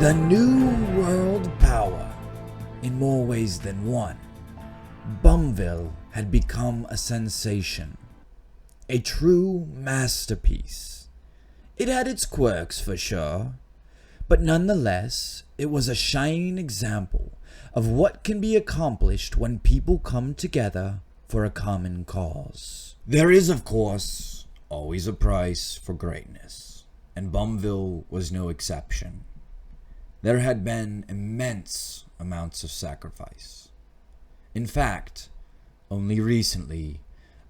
The new world power, in more ways than one, Bumville had become a sensation, a true masterpiece. It had its quirks for sure, but nonetheless, it was a shining example of what can be accomplished when people come together for a common cause. There is, of course, always a price for greatness, and Bumville was no exception. There had been immense amounts of sacrifice. In fact, only recently,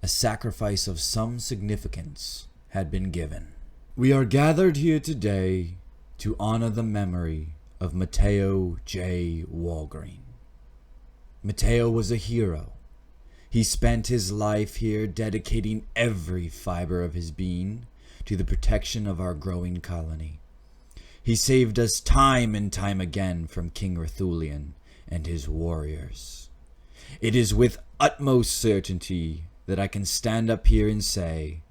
a sacrifice of some significance had been given. We are gathered here today to honor the memory of Mateo J. Walgreen. Mateo was a hero. He spent his life here dedicating every fiber of his being to the protection of our growing colony. He saved us time and time again from King Ruthulian and his warriors. It is with utmost certainty that I can stand up here and say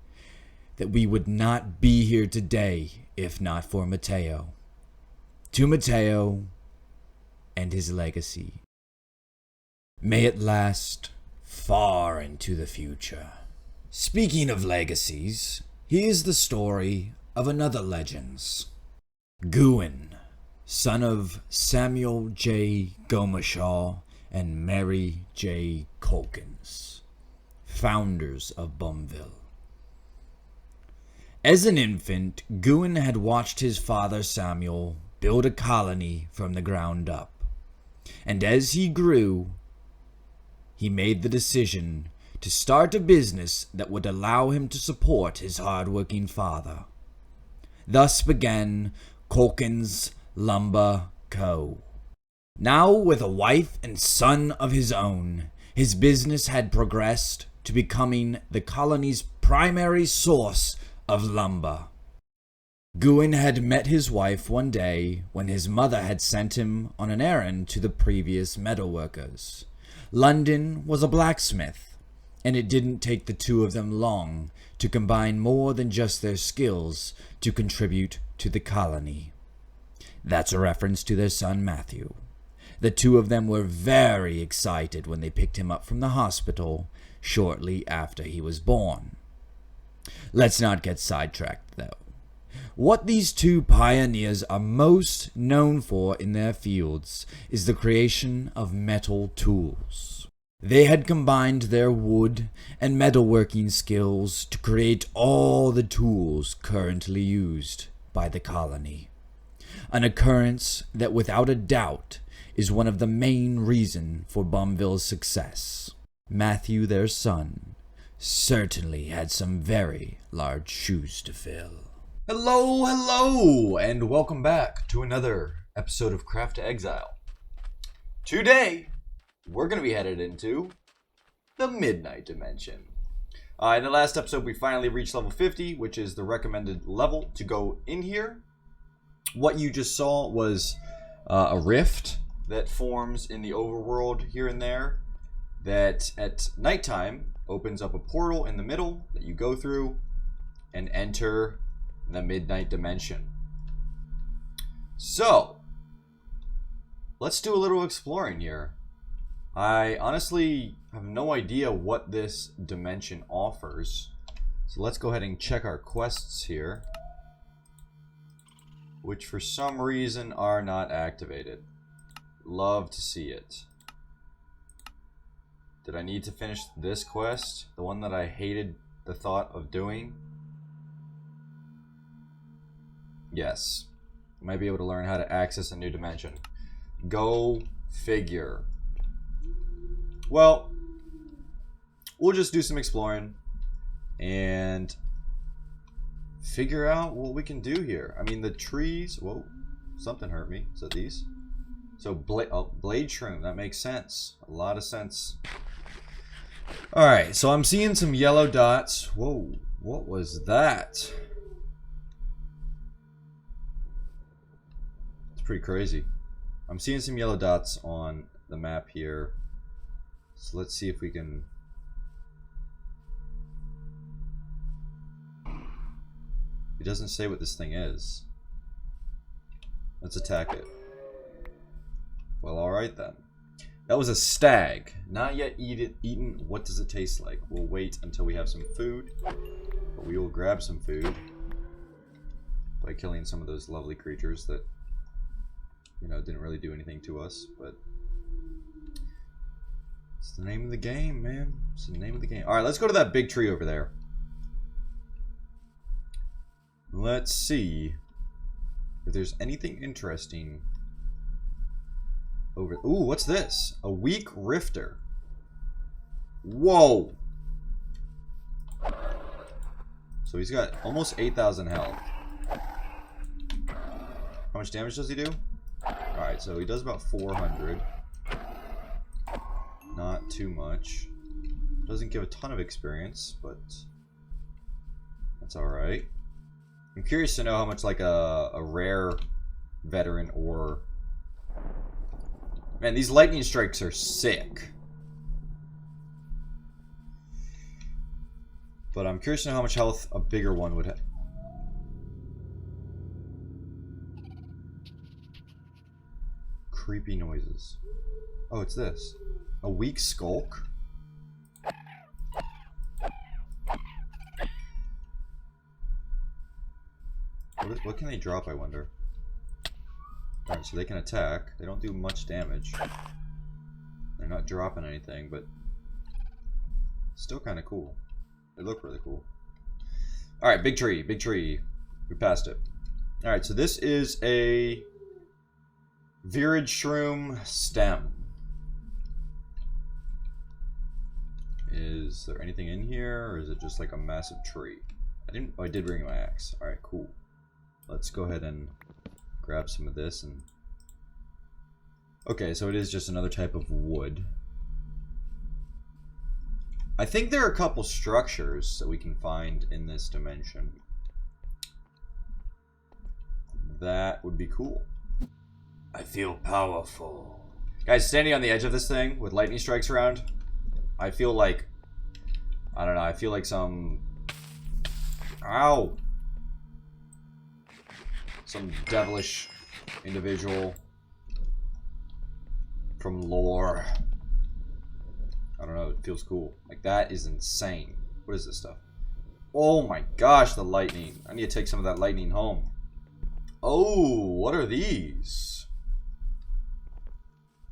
that we would not be here today if not for Mateo. To Mateo and his legacy. May it last far into the future. Speaking of legacies, here's the story of another legends. Gwyn, son of Samuel J. Gomashaw and Mary J. Colkins, founders of Bumville. As an infant, Gwyn had watched his father Samuel build a colony from the ground up, and as he grew, he made the decision to start a business that would allow him to support his hard-working father. Thus began Colkins Lumber Co. Now, with a wife and son of his own, his business had progressed to becoming the colony's primary source of lumber. Gwyn had met his wife one day when his mother had sent him on an errand to the previous metalworkers. London was a blacksmith, and it didn't take the two of them long to combine more than just their skills to contribute to the colony. That's a reference to their son Matthew. The two of them were very excited when they picked him up from the hospital shortly after he was born. Let's not get sidetracked, though. What these two pioneers are most known for in their fields is the creation of metal tools. They had combined their wood and metalworking skills to create all the tools currently used by the colony. An occurrence that without a doubt is one of the main reasons for Bumville's success. Matthew, their son, certainly had some very large shoes to fill. Hello, and welcome back to another episode of Craft to Exile. Today, we're going to be headed into the Midnight Dimension. In the last episode, we finally reached level 50, which is the recommended level to go in here. What you just saw was a rift that forms in the overworld here and there that at nighttime opens up a portal in the middle that you go through and enter the Midnight Dimension. So, let's do a little exploring here. I honestly have no idea what this dimension offers. So let's go ahead and check our quests here, which for some reason are not activated. Love to see it. Did I need to finish this quest? The one that I hated the thought of doing? Yes. I might be able to learn how to access a new dimension. Go figure. Well, we'll just do some exploring and figure out what we can do here. I mean, the trees... Whoa, something hurt me. Is that these? So, blade shroom. That makes sense. A lot of sense. Alright, so I'm seeing some yellow dots. Whoa, what was that? It's pretty crazy. I'm seeing some yellow dots on the map here. So let's see if we can... It doesn't say what this thing is. Let's attack it. Well, alright then. That was a stag. Not yet eaten. What does it taste like? We'll wait until we have some food. But we will grab some food by killing some of those lovely creatures that, you know, didn't really do anything to us. But it's the name of the game, man. It's the name of the game. Alright, let's go to that big tree over there. Let's see if there's anything interesting over. Ooh, what's this? A weak rifter. Whoa. So he's got almost 8,000 health. How much damage does he do? Alright, so he does about 400. Not too much. Doesn't give a ton of experience, but that's alright. I'm curious to know how much like a rare veteran or... Man, these lightning strikes are sick. But I'm curious to know how much health a bigger one would have. Creepy noises. Oh, it's this. A weak skulk? What can they drop, I wonder? Alright, so they can attack. They don't do much damage. They're not dropping anything, but still kind of cool. They look really cool. Alright, big tree, big tree. We passed it. Alright, so this is a Virid Shroom stem. Is there anything in here, or is it just like a massive tree? Oh, I did bring my axe. Alright, cool. Let's go ahead and grab some of this and... Okay, so it is just another type of wood. I think there are a couple structures that we can find in this dimension. That would be cool. I feel powerful. Guys, standing on the edge of this thing with lightning strikes around, I feel like... I don't know, I feel like some... Ow! Some devilish individual from lore. I don't know, it feels cool. Like, that is insane. What is this stuff? Oh my gosh, the lightning. I need to take some of that lightning home. Oh, what are these?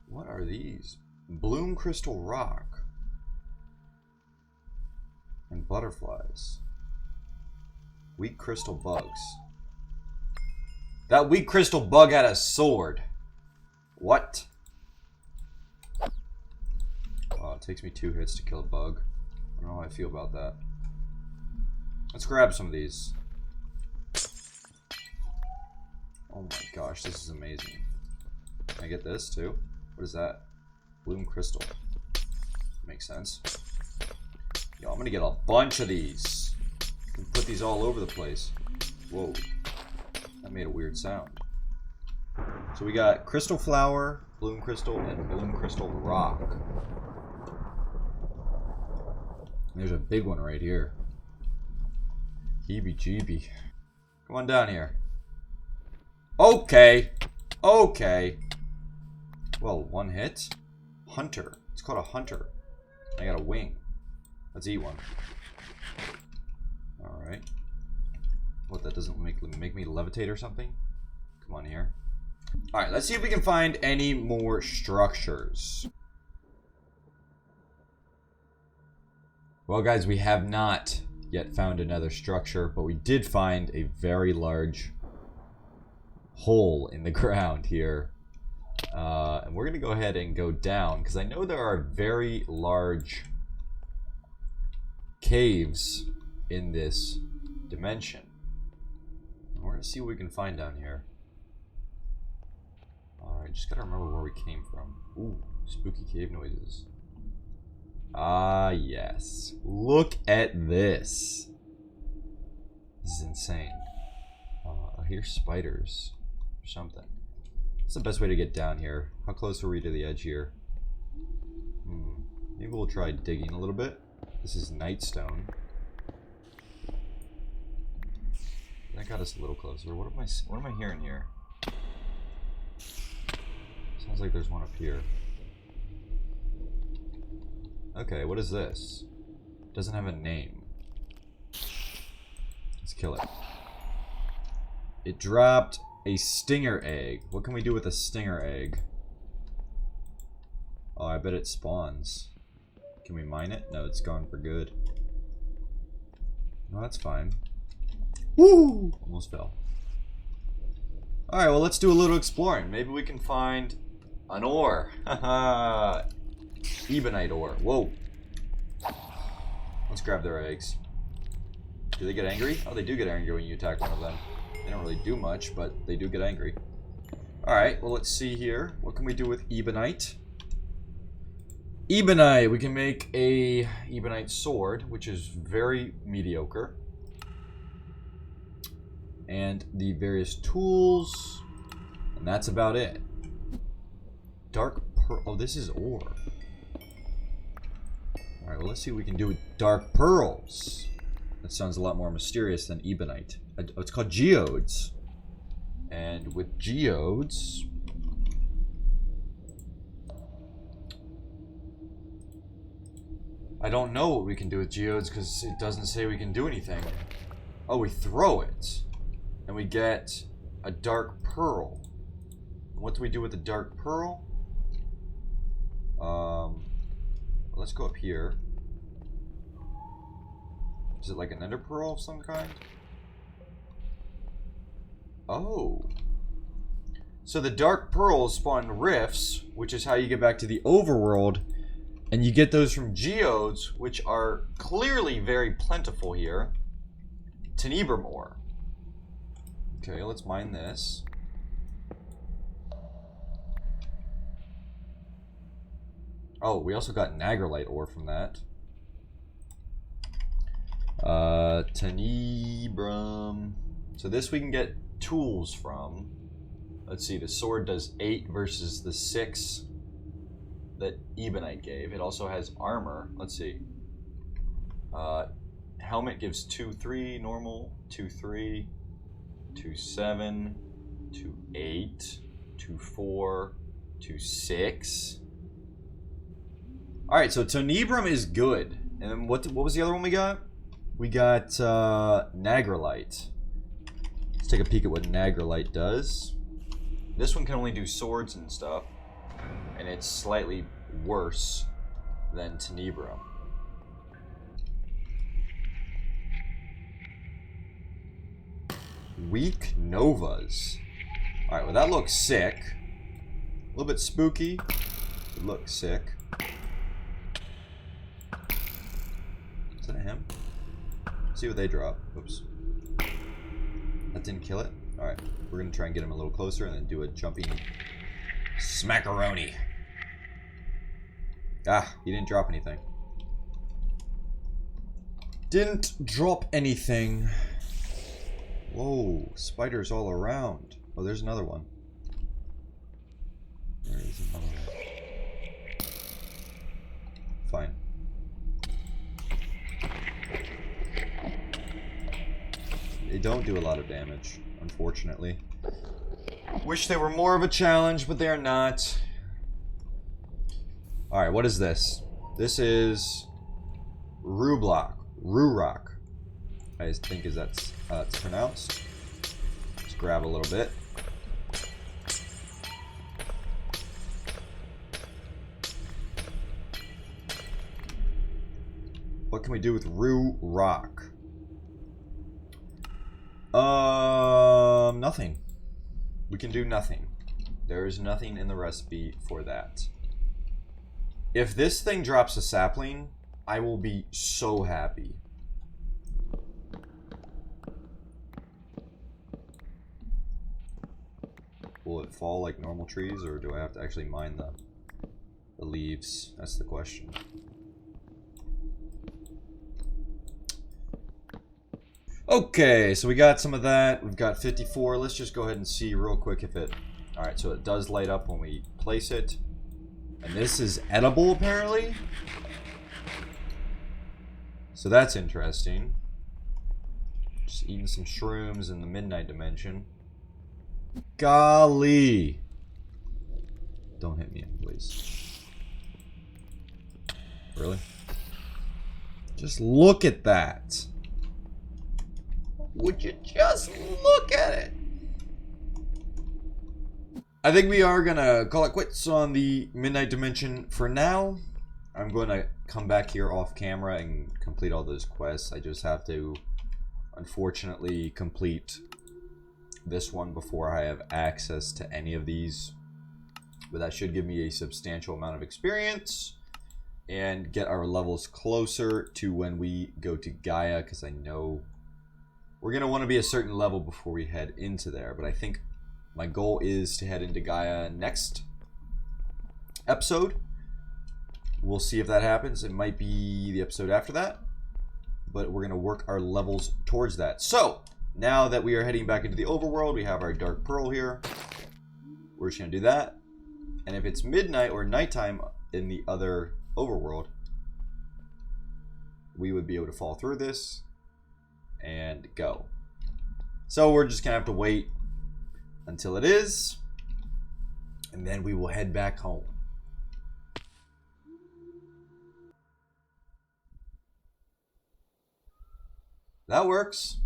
What are these? Bloom crystal rock. And butterflies. Weak crystal bugs. That weak crystal bug had a sword. What? Oh, it takes me 2 hits to kill a bug. I don't know how I feel about that. Let's grab some of these. Oh my gosh, this is amazing. Can I get this too? What is that? Bloom crystal. Makes sense. Yo, I'm gonna get a bunch of these. And put these all over the place. Whoa. That made a weird sound. So we got crystal flower, bloom crystal, and bloom crystal rock. And there's a big one right here. Heebie-jeebie. Come on down here. Okay. Okay. Well, one hit. Hunter. It's called a hunter. I got a wing. Let's eat one. Alright. What, that doesn't make me levitate or something? Come on here. Alright, let's see if we can find any more structures. Well, guys, we have not yet found another structure, but we did find a very large hole in the ground here. And we're going to go ahead and go down, because I know there are very large caves in this dimension. We're going to see what we can find down here. Alright, just got to remember where we came from. Ooh, spooky cave noises. Ah, yes. Look at this. This is insane. I hear spiders or something. What's the best way to get down here? How close are we to the edge here? Maybe we'll try digging a little bit. This is nightstone. That got us a little closer. What am I hearing here? Sounds like there's one up here. Okay, what is this? Doesn't have a name. Let's kill it. It dropped a stinger egg. What can we do with a stinger egg? Oh, I bet it spawns. Can we mine it? No, it's gone for good. No, that's fine. Woo! Almost fell. Alright, well, let's do a little exploring. Maybe we can find an ore. Haha. Ebonite ore. Whoa. Let's grab their eggs. Do they get angry? Oh, they do get angry when you attack one of them. They don't really do much, but they do get angry. Alright, well, let's see here. What can we do with Ebonite? Ebonite! We can make a Ebonite sword, which is very mediocre. And the various tools. And that's about it. Dark pearl. Oh, this is ore. Alright, well, let's see what we can do with dark pearls. That sounds a lot more mysterious than Ebonite. Oh, it's called geodes. And with geodes... I don't know what we can do with geodes because it doesn't say we can do anything. Oh, we throw it. And we get a dark pearl. What do we do with the dark pearl? Let's go up here. Is it like an ender pearl of some kind? Oh. So the dark pearls spawn rifts, which is how you get back to the overworld. And you get those from geodes, which are clearly very plentiful here. Tenebrum ore. Okay, let's mine this. Oh, we also got Nagrolite ore from that. Tenebrum. So this we can get tools from. Let's see, the sword does 8 versus the 6 that Ebonite gave. It also has armor. Let's see. Helmet gives 2-3 normal, 2-3, 2-7, 2-8, 2-4, 2-6. Alright, so Tenebrum is good. And then what was the other one we got? We got Nagrolite. Let's take a peek at what Nagrolite does. This one can only do swords and stuff. And it's slightly worse than Tenebrum. Weak Novas. Alright, well that looks sick. A little bit spooky. It looks sick. Is that him? Let's see what they drop. Oops. That didn't kill it? Alright, we're gonna try and get him a little closer and then do a jumping smackaroni. Ah, he didn't drop anything. Didn't drop anything. Whoa, spiders all around. Oh, there's another one. There is another one. Fine. They don't do a lot of damage, unfortunately. Wish they were more of a challenge, but they are not. Alright, what is this? This is Rublock. Rurock. I think is that's how it's pronounced. Let's grab a little bit. What can we do with Rurock? Nothing. We can do nothing. There is nothing in the recipe for that. If this thing drops a sapling, I will be so happy. Will it fall like normal trees, or do I have to actually mine the leaves? That's the question. Okay, so we got some of that. We've got 54. Let's just go ahead and see real quick if it... Alright, so it does light up when we place it. And this is edible, apparently. So that's interesting. Just eating some shrooms in the midnight dimension. Golly. Don't hit me, please. Really? Just look at that. Would you just look at it? I think we are gonna call it quits on the Midnight Dimension for now. I'm going to come back here off camera and complete all those quests. I just have to, unfortunately, complete this one before I have access to any of these. But that should give me a substantial amount of experience and get our levels closer to when we go to Gaia, because I know we're going to want to be a certain level before we head into there. But I think my goal is to head into Gaia next episode. We'll see if that happens. It might be the episode after that, but we're going to work our levels towards that. So, now that we are heading back into the overworld, we have our Dark Pearl here. We're just going to do that. And if it's midnight or nighttime in the other overworld, we would be able to fall through this and go. So we're just going to have to wait until it is, and then we will head back home. That works.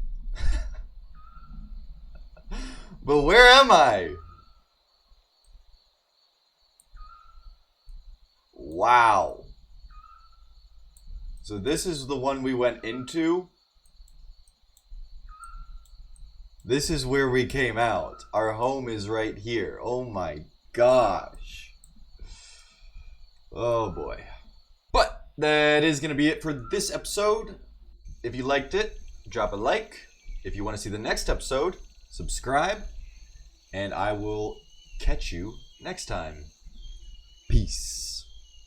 But where am I? Wow. So this is the one we went into. This is where we came out. Our home is right here. Oh my gosh. Oh boy. But that is going to be it for this episode. If you liked it, drop a like. If you want to see the next episode, subscribe. And I will catch you next time. Peace.